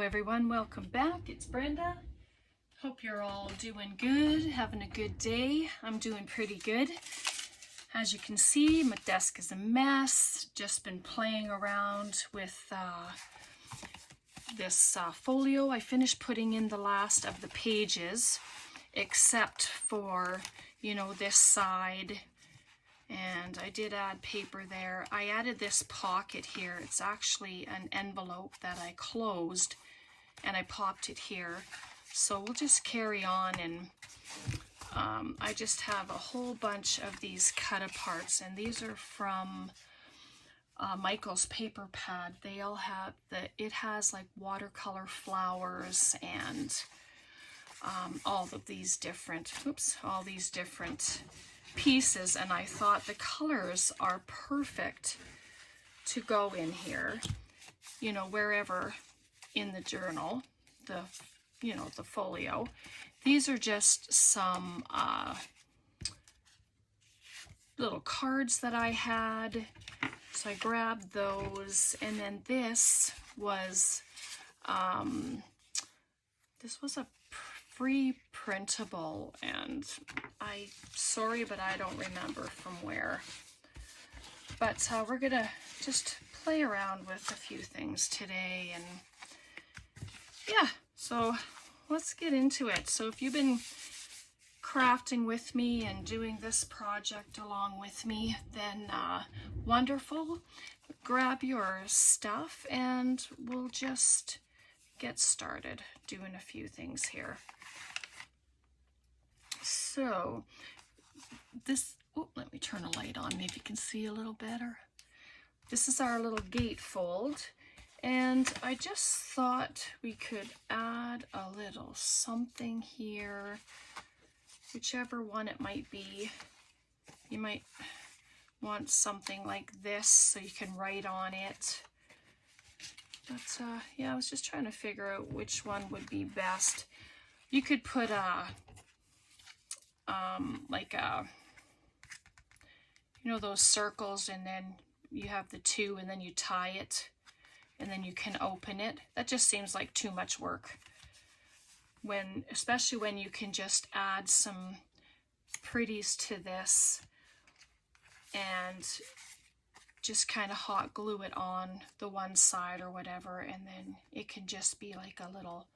everyone, welcome back. It's Brenda. Hope you're all doing good, having a good day. I'm doing pretty good. As you can see, my desk is a mess. Just been playing around with this folio. I finished putting in the last of the pages, except for, this side. And I did add paper there. I added this pocket here. It's actually an envelope that I closed and I popped it here. So we'll just carry on, and I just have a whole bunch of these cut aparts, and these are from Michael's paper pad. They all have it has like watercolor flowers and all these different pieces, and I thought the colors are perfect to go in here, wherever in the journal, the folio. These are just some little cards that I had, so I grabbed those. And then this was a free printable, and sorry, but I don't remember from where. But we're gonna just play around with a few things today, and yeah, so let's get into it. So if you've been crafting with me and doing this project along with me, then wonderful. Grab your stuff and we'll just get started doing a few things here. So let me turn a light on, maybe you can see a little better. This is our little gatefold, and I just thought we could add a little something here, whichever one it might be. You might want something like this so you can write on it. But yeah, I was just trying to figure out which one would be best. You could put those circles, and then you have the two, and then you tie it, and then you can open it. That just seems like too much work, especially when you can just add some pretties to this and just kind of hot glue it on the one side or whatever, and then it can just be like a little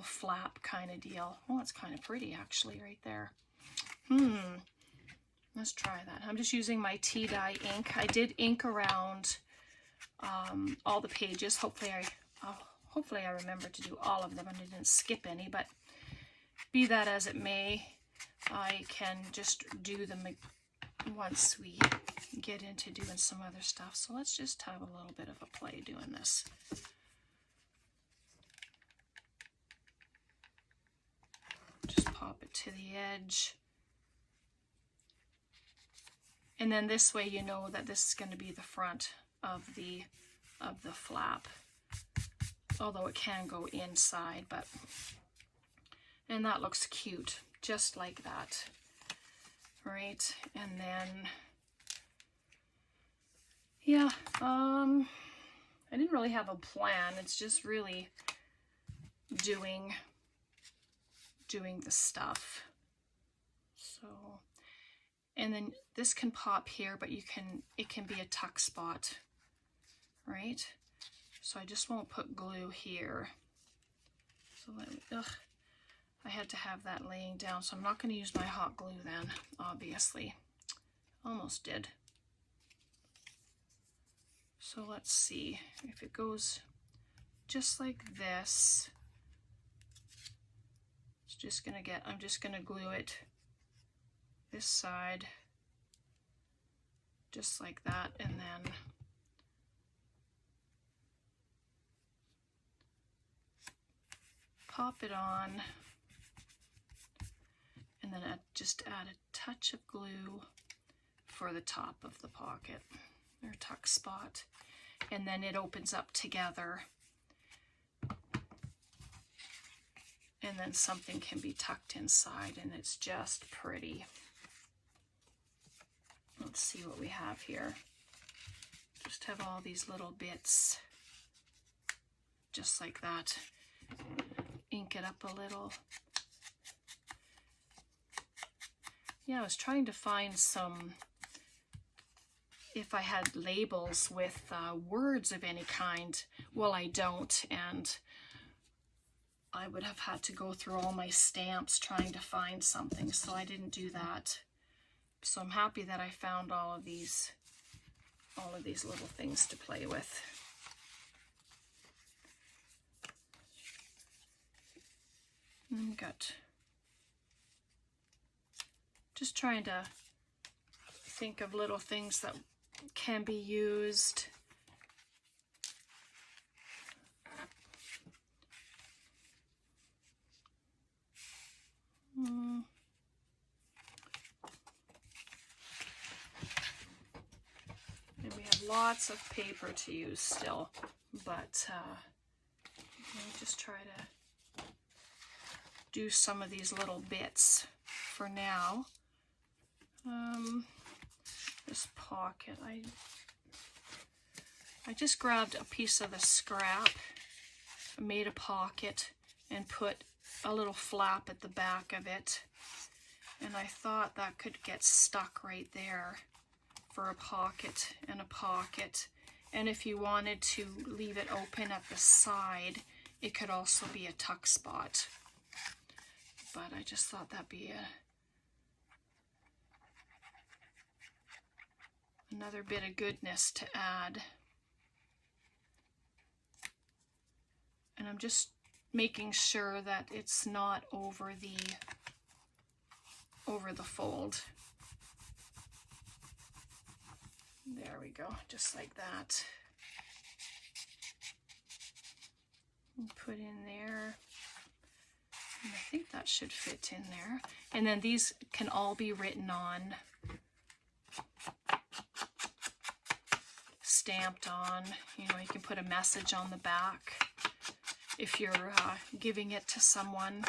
flap kind of deal. Oh, it's kind of pretty actually right there. Let's try that. I'm just using my tea dye ink. I did ink around all the pages. Hopefully I remember to do all of them and I didn't skip any, but be that as it may, I can just do them once we get into doing some other stuff. So let's just have a little bit of a play doing this. Just pop it to the edge. And then this way you know that this is going to be the front of the flap. Although it can go inside, and that looks cute, just like that. Right, and then, yeah, I didn't really have a plan. It's just really doing the stuff. So, and then this can pop here, but it can be a tuck spot, right? So I just won't put glue here. So I had to have that laying down, so I'm not going to use my hot glue then, obviously. Almost did. So let's see if it goes just like this. I'm just going to glue it this side, just like that, and then pop it on, and then just add a touch of glue for the top of the pocket or tuck spot, and then it opens up together, and then something can be tucked inside, and it's just pretty. Let's see what we have here. Just have all these little bits. just like that. Ink it up a little. Yeah, I was trying to find some, if I had labels with words of any kind. Well, I don't, and I would have had to go through all my stamps trying to find something, so I didn't do that. So I'm happy that I found all of these little things to play with. And we got, just trying to think of little things that can be used. And we have lots of paper to use still, but let me just try to do some of these little bits for now. This pocket, I just grabbed a piece of the scrap, made a pocket, and put a little flap at the back of it, and I thought that could get stuck right there for a pocket and a pocket. And if you wanted to leave it open at the side, it could also be a tuck spot. But I just thought that'd be another bit of goodness to add. And I'm just making sure that it's not over the fold. There we go, just like that. And put in there. And I think that should fit in there. And then these can all be written on, stamped on. You know, you can put a message on the back. If you're giving it to someone,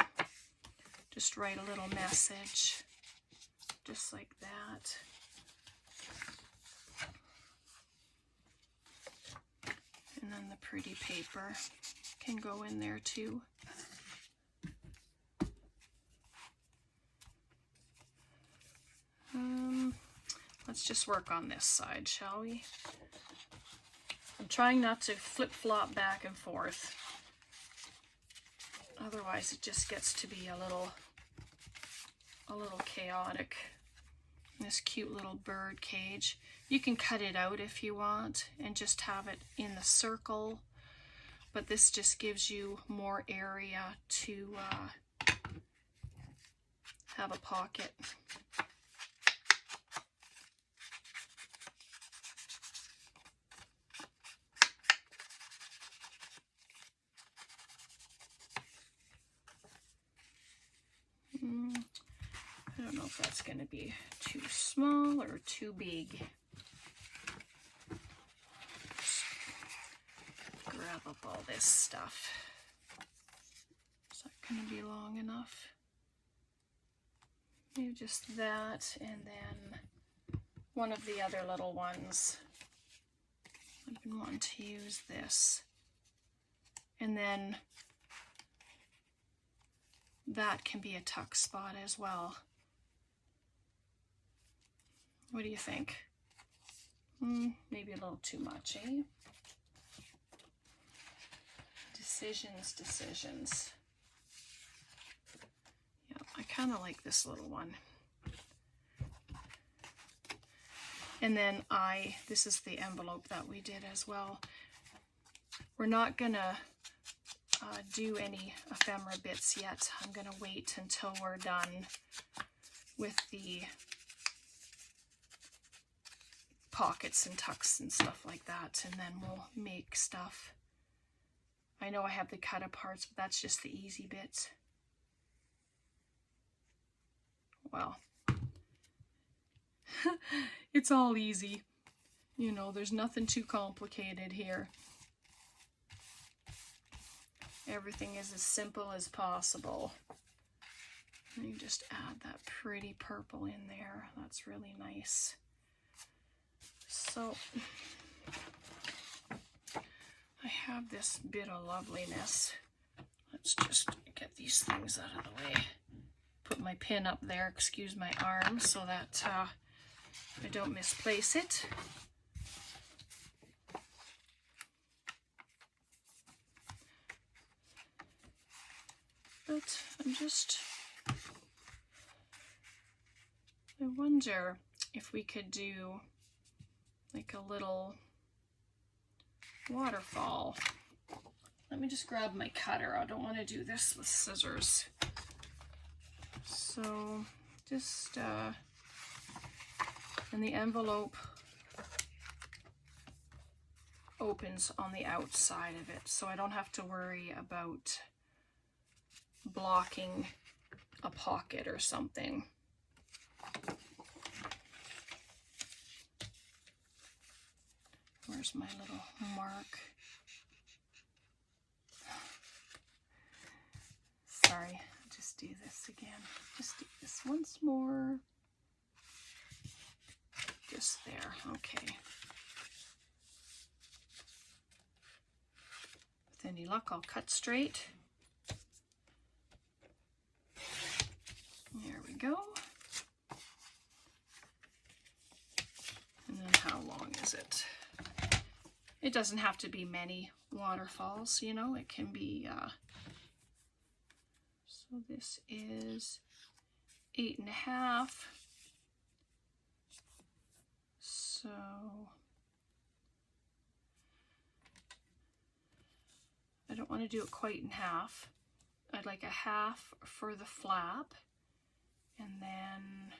just write a little message, just like that. And then the pretty paper can go in there too. Let's just work on this side, shall we? I'm trying not to flip-flop back and forth. Otherwise it just gets to be a little chaotic. This cute little bird cage. You can cut it out if you want and just have it in the circle, but this just gives you more area to have a pocket. I don't know if that's going to be too small or too big. Just grab up all this stuff. Is that going to be long enough? Maybe just that, and then one of the other little ones. I've been wanting to use this. And then that can be a tuck spot as well. What do you think? Maybe a little too much, eh? Decisions. Yeah, I kind of like this little one. And then this is the envelope that we did as well. We're not gonna do any ephemera bits yet. I'm gonna wait until we're done with the pockets and tucks and stuff like that, and then we'll make stuff. I know I have the cut aparts, but that's just the easy bits. Well, it's all easy. You know, there's nothing too complicated here. Everything is as simple as possible. And you just add that pretty purple in there. That's really nice. So, I have this bit of loveliness. Let's just get these things out of the way. Put my pin up there, excuse my arm, so that I don't misplace it. But I wonder if we could do like a little waterfall. Let me just grab my cutter. I don't want to do this with scissors. So just, and the envelope opens on the outside of it, so I don't have to worry about blocking a pocket or something. Where's my little mark? Sorry, I'll just do this again. Just do this once more. Just there, okay. With any luck, I'll cut straight. There we go. And then how long is it? It doesn't have to be many waterfalls, you know, it can be, so this is 8.5. So I don't want to do it quite in half. I'd like a half for the flap, and then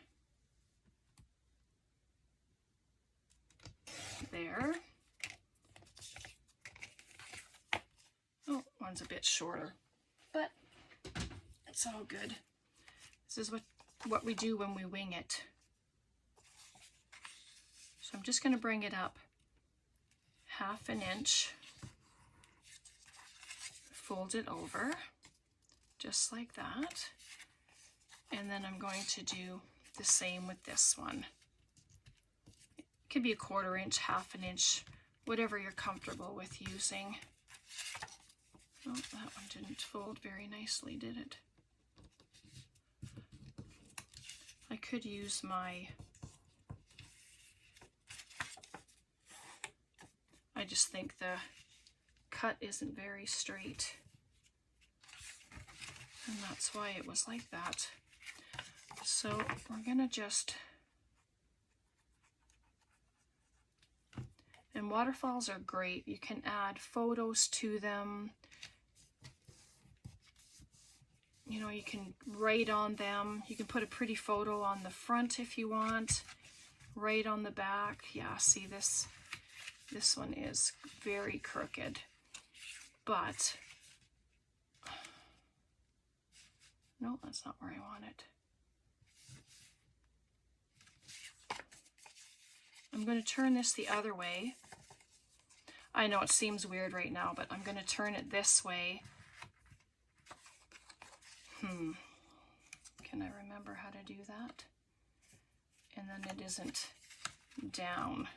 there. Oh, one's a bit shorter, but it's all good. This is what we do when we wing it. So I'm just going to bring it up 1/2 inch, fold it over, just like that. And then I'm going to do the same with this one. It could be 1/4 inch, 1/2 inch, whatever you're comfortable with using. Oh, that one didn't fold very nicely, did it? I could use my, I just think the cut isn't very straight, and that's why it was like that. So we're gonna just, and waterfalls are great. You can add photos to them. You know, you can write on them. You can put a pretty photo on the front if you want, right on the back. Yeah, see this one is very crooked, but no, that's not where I want it. I'm going to turn this the other way. I know it seems weird right now, but I'm going to turn it this way. Can I remember how to do that? And then it isn't down.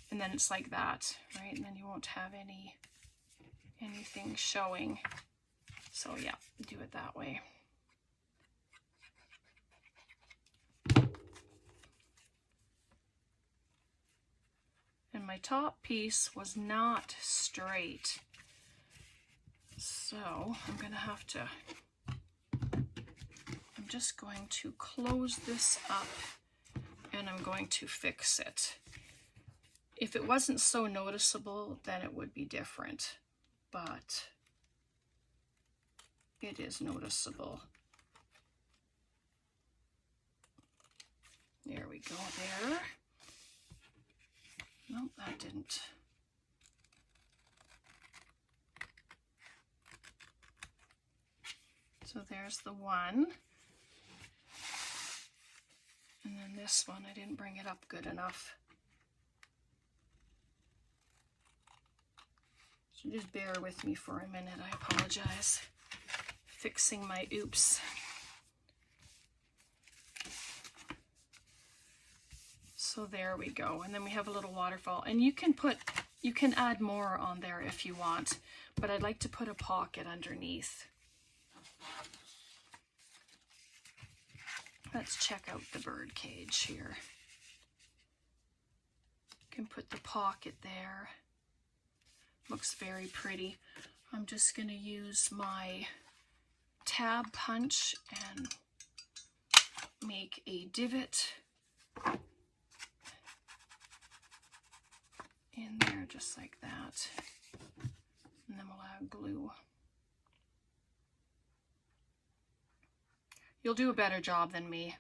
And then it's like that, right? And then you won't have anything showing. So yeah, do it that way. And my top piece was not straight. So I'm gonna have to, I'm just going to close this up and I'm going to fix it. If it wasn't so noticeable, then it would be different, but it is noticeable. There we go there. Nope, that didn't. So there's the one. And then this one, I didn't bring it up good enough. So just bear with me for a minute, I apologize. Fixing my oops. So there we go. And then we have a little waterfall. And you can put You can add more on there if you want, but I'd like to put a pocket underneath. Let's check out the bird cage here. You can put the pocket there. Looks very pretty. I'm just going to use my tab punch and make a divot in there just like that. And then we'll add glue. You'll do a better job than me,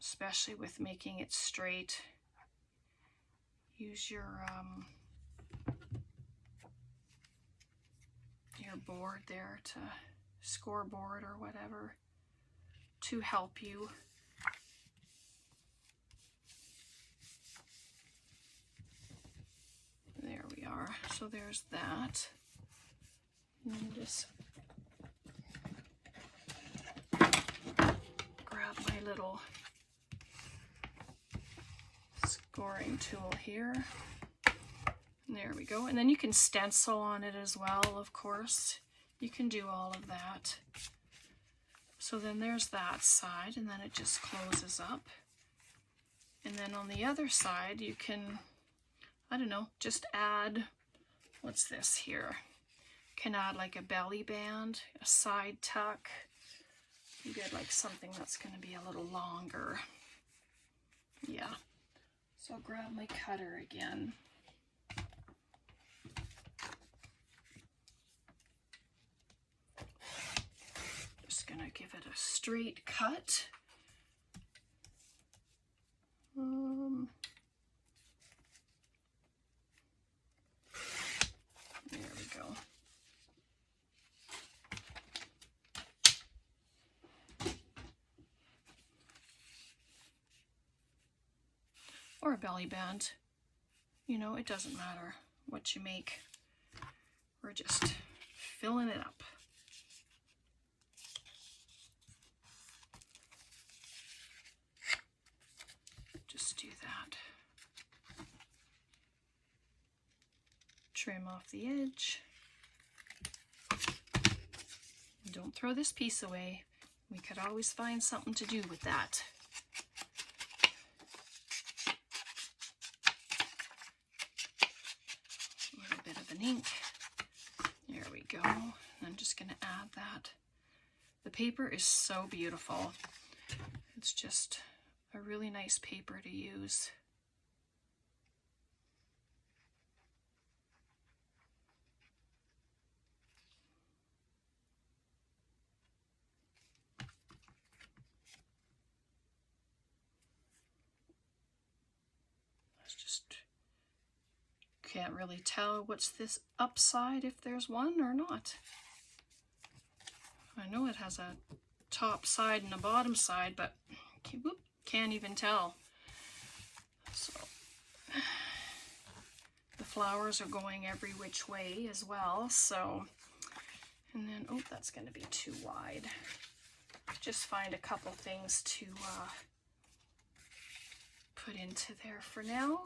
especially with making it straight. Use your board there, to scoreboard or whatever, to help you. There we are. So there's that. And then just grab my little scoring tool here. There we go. And then you can stencil on it as well, of course. You can do all of that. So then there's that side, and then it just closes up. And then on the other side, you can, I don't know, just add, what's this here? Can add like a belly band, a side tuck. You get like something that's going to be a little longer. Yeah. So I'll grab my cutter again. Just going to give it a straight cut. There we go. Or a belly band. You know, it doesn't matter what you make. We're just filling it up. Just do that. Trim off the edge. Don't throw this piece away. We could always find something to do with that. A little bit of an ink. There we go. I'm just going to add that. The paper is so beautiful. It's just a really nice paper to use. Let's just, can't really tell what's this upside, if there's one or not. I know it has a top side and a bottom side, but can't even tell. So the flowers are going every which way as well. So, and then, oh, that's going to be too wide. Just find a couple things to put into there for now.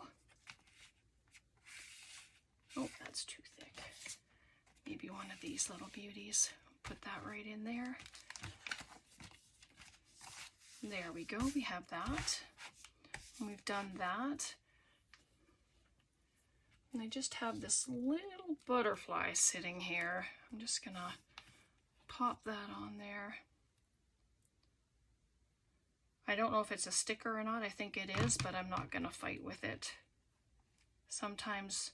Oh, that's too thick. Maybe one of these little beauties. Put that right in there. There we go, we have that. And we've done that. And I just have this little butterfly sitting here. I'm just gonna pop that on there. I don't know if it's a sticker or not. I think it is, but I'm not gonna fight with it. Sometimes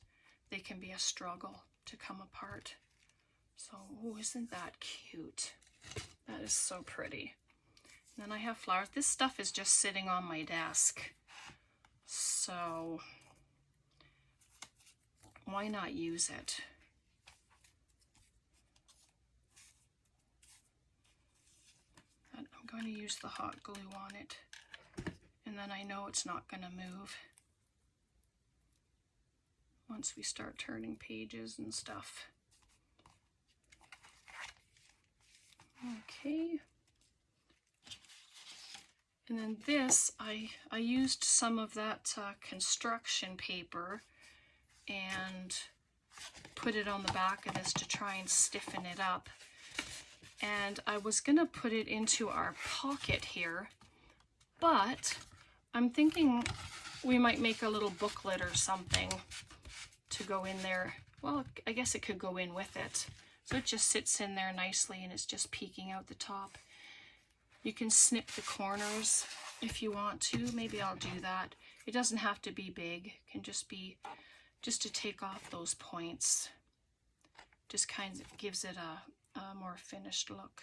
they can be a struggle to come apart. So, oh, isn't that cute? That is so pretty. And then I have flowers. This stuff is just sitting on my desk. So, why not use it? I'm going to use the hot glue on it. And then I know it's not going to move once we start turning pages and stuff. Okay. And then this, I used some of that construction paper and put it on the back of this to try and stiffen it up. And I was gonna put it into our pocket here, but I'm thinking we might make a little booklet or something to go in there. Well, I guess it could go in with it. So it just sits in there nicely and it's just peeking out the top. You can snip the corners if you want to. Maybe I'll do that. It doesn't have to be big. It can just be just to take off those points. Just kind of gives it a more finished look.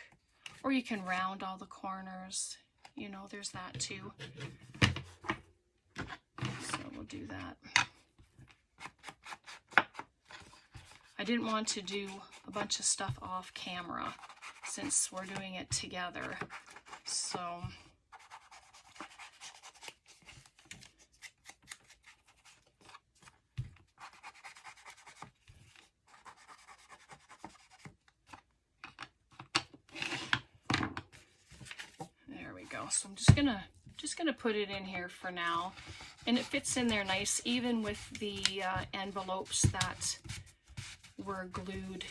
Or you can round all the corners. You know, there's that too. So we'll do that. I didn't want to do a bunch of stuff off camera since we're doing it together. So there we go. So I'm just gonna put it in here for now, and it fits in there nice, even with the envelopes that were glued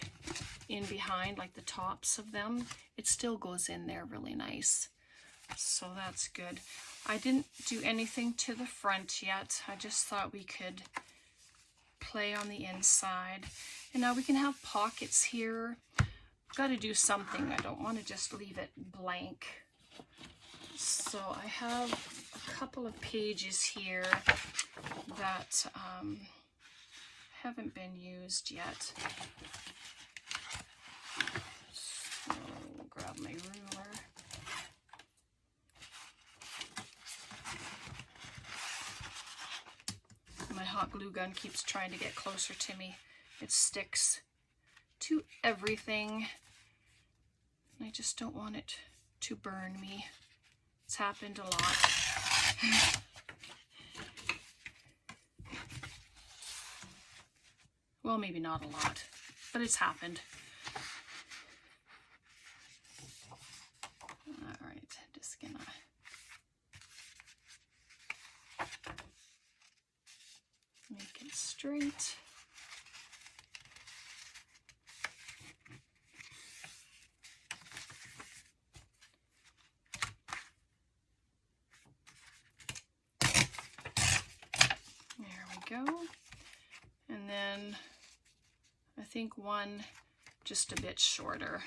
in behind, like the tops of them. It still goes in there really nice. So that's good. I didn't do anything to the front yet. I just thought we could play on the inside. And now we can have pockets here. Got to do something. I don't want to just leave it blank. So I have a couple of pages here that haven't been used yet. So I'll grab my ruler. My hot glue gun keeps trying to get closer to me. It sticks to everything. I just don't want it to burn me. It's happened a lot. Well, maybe not a lot, but it's happened. All right, just gonna make it straight. There we go. And then I think one just a bit shorter.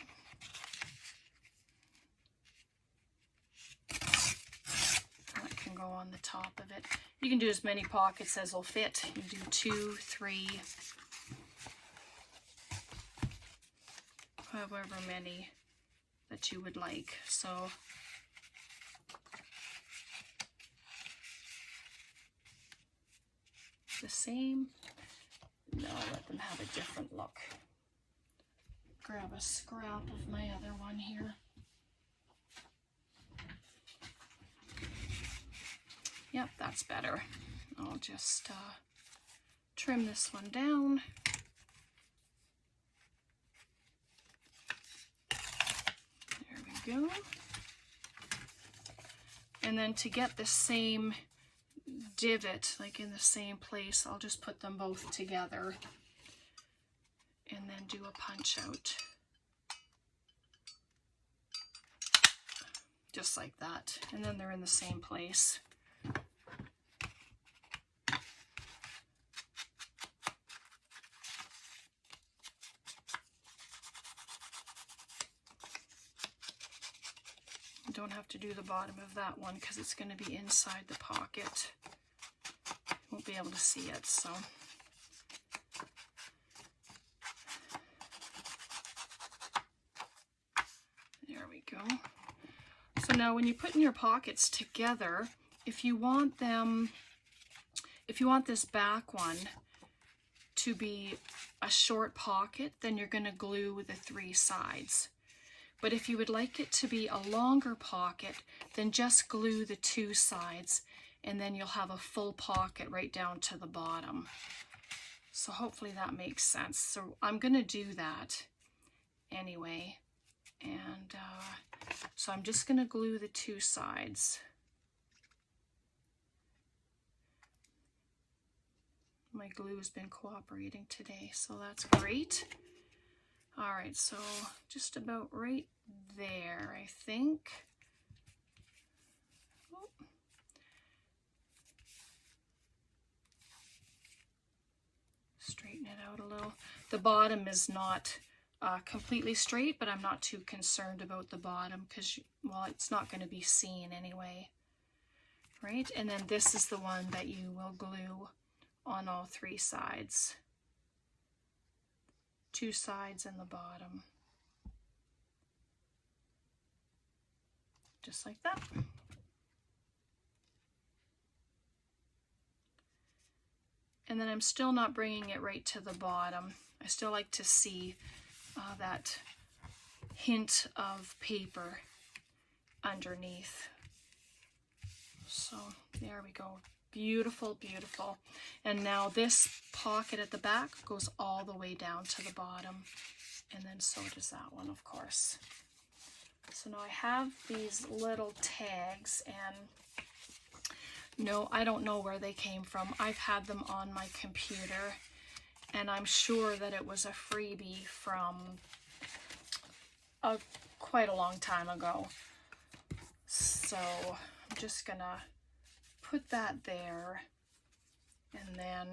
That can go on the top of it. You can do as many pockets as will fit. You can do 2, 3, however many that you would like. So the same. No, let them have a different look. Grab a scrap of my other one here. Yep, that's better. I'll just trim this one down. There we go. And then to get the same divot, like in the same place, I'll just put them both together and then do a punch out. Just like that. And then they're in the same place. You don't have to do the bottom of that one because it's going to be inside the pocket. Won't be able to see it, so. There we go. So now when you put in your pockets together, if you want this back one to be a short pocket, then you're going to glue the 3 sides. But if you would like it to be a longer pocket, then just glue the 2 sides, and then you'll have a full pocket right down to the bottom. So hopefully that makes sense. So I'm going to do that anyway. And so I'm just going to glue the 2 sides. My glue's been cooperating today, so that's great. All right, so just about right there, I think. Oh. Straighten it out a little. The bottom is not completely straight, but I'm not too concerned about the bottom because, well, it's not going to be seen anyway. Right? And then this is the one that you will glue on all three sides. Two sides and the bottom. Just like that. And then I'm still not bringing it right to the bottom. I still like to see that hint of paper underneath. So there we go. Beautiful, beautiful. And now this pocket at the back goes all the way down to the bottom. And then so does that one, of course. So now I have these little tags, and no, I don't know where they came from. I've had them on my computer, and I'm sure that it was a freebie from quite a long time ago. So I'm just gonna put that there, and then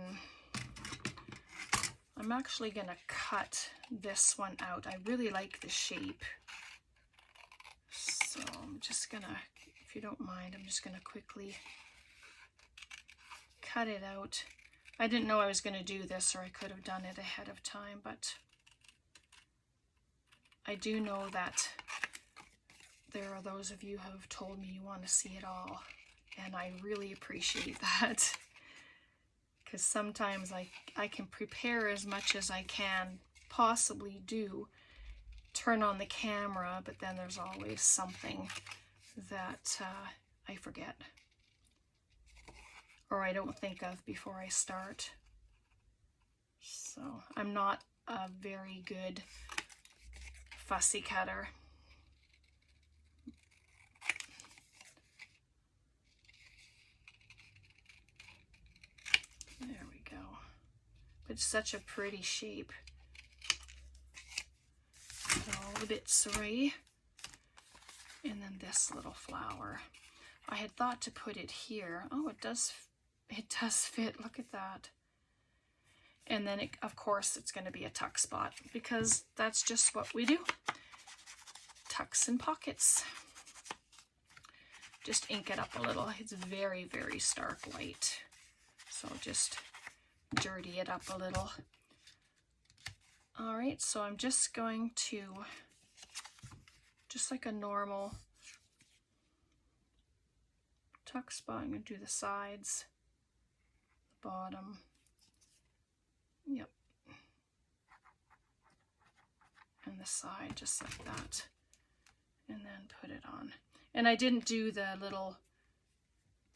I'm actually gonna cut this one out. I really like the shape. So I'm just gonna, if you don't mind, I'm just gonna quickly cut it out. I didn't know I was going to do this, or I could have done it ahead of time, but I do know that there are those of you who have told me you want to see it all, and I really appreciate that, because sometimes I can prepare as much as I can possibly do, turn on the camera, but then there's always something that I forget, or I don't think of before I start. So I'm not a very good fussy cutter. There we go. It's such a pretty shape. Put all the bits away. And then this little flower. I had thought to put it here. Oh, it does fit. Look at that. And then, of course, it's going to be a tuck spot, because that's just what we do. Tucks and pockets. Just ink it up a little. It's very, very stark white. So just dirty it up a little. All right, so I'm just going to, just like a normal tuck spot, I'm going to do the sides, the bottom. Yep. And the side, just like that. And then put it on. And I didn't do the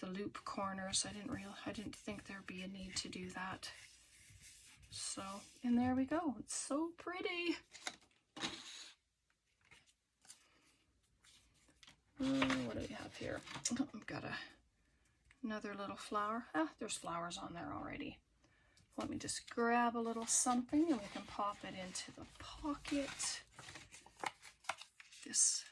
loop corners. I didn't think there'd be a need to do that. So, and there we go. It's so pretty. What do we have here? Oh, I've got another little flower. Ah, there's flowers on there already. Let me just grab a little something and we can pop it into the pocket. This.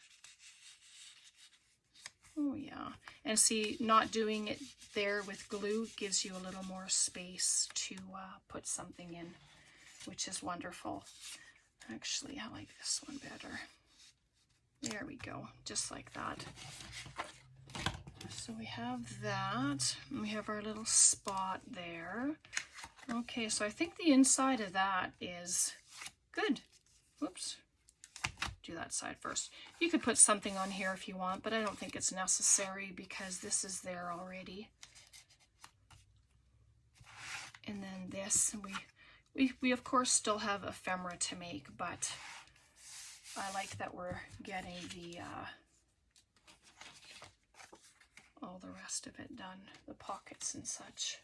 Oh yeah. And see, not doing it there with glue gives you a little more space to put something in, which is wonderful. Actually, I like this one better. There we go, just like that. So we have that, and we have our little spot there. Okay, so I think the inside of that is good. Whoops. Do that side first. You could put something on here if you want, but I don't think it's necessary because this is there already. And then this, we of course still have ephemera to make, but I like that we're getting the all the rest of it done, the pockets and such.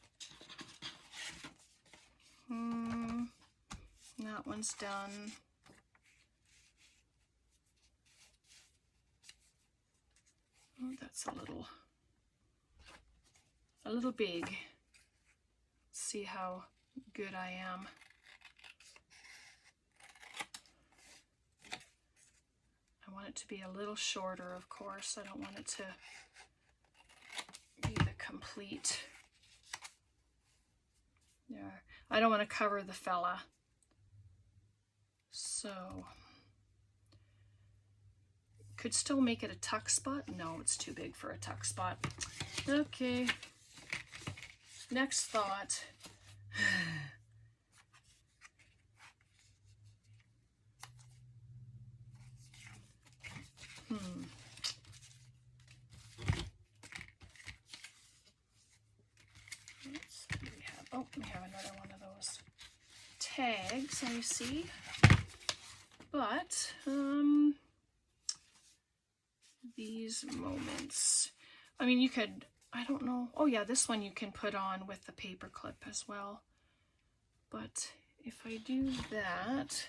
That one's done. Oh, that's a little big. Let's see how good I am. I want it to be a little shorter, of course. I don't want it to be the complete. Yeah, I don't want to cover the fella. So, could still make it a tuck spot. No, it's too big for a tuck spot. Okay, next thought. We have another one of those tags, I see. But these moments, I mean, you could, I don't know. Oh yeah, this one you can put on with the paper clip as well. But if I do that,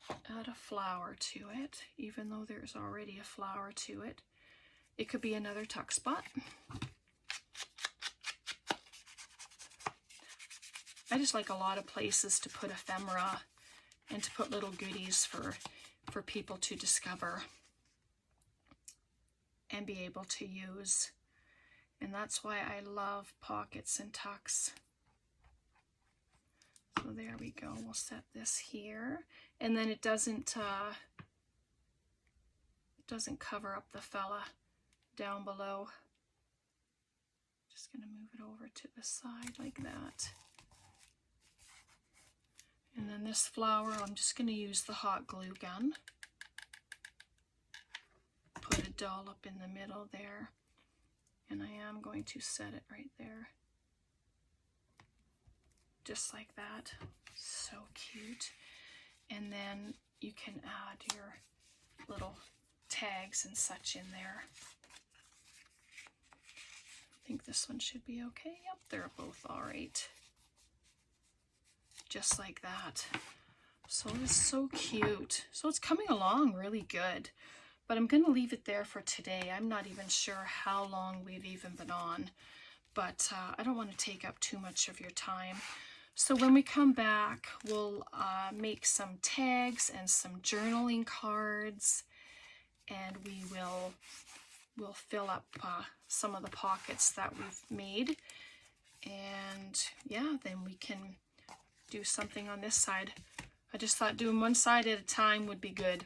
add a flower to it, even though there's already a flower to it, it could be another tuck spot. I just like a lot of places to put ephemera and to put little goodies for people to discover and be able to use. And that's why I love pockets and tucks. So there we go. We'll set this here. And then it doesn't cover up the fella down below. Just going to move it over to the side like that. And then this flower, I'm just going to use the hot glue gun. Put a dollop in the middle there. And I am going to set it right there. Just like that. So cute. And then you can add your little tags and such in there. I think this one should be okay. Yep, they're both all right. Just like that. So it's so cute. So it's coming along really good. But I'm going to leave it there for today. I'm not even sure how long we've even been on. But I don't want to take up too much of your time. So when we come back, we'll make some tags and some journaling cards. And we'll fill up some of the pockets that we've made. And yeah, then we can do something on this side. I just thought doing one side at a time would be good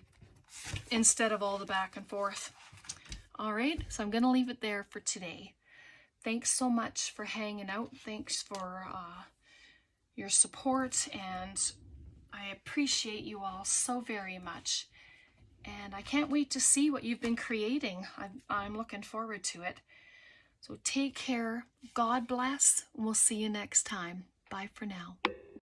instead of all the back and forth. All right, so I'm going to leave it there for today. Thanks so much for hanging out. Thanks for your support, and I appreciate you all so very much. And I can't wait to see what you've been creating. I'm looking forward to it. So take care. God bless. And we'll see you next time. Bye for now.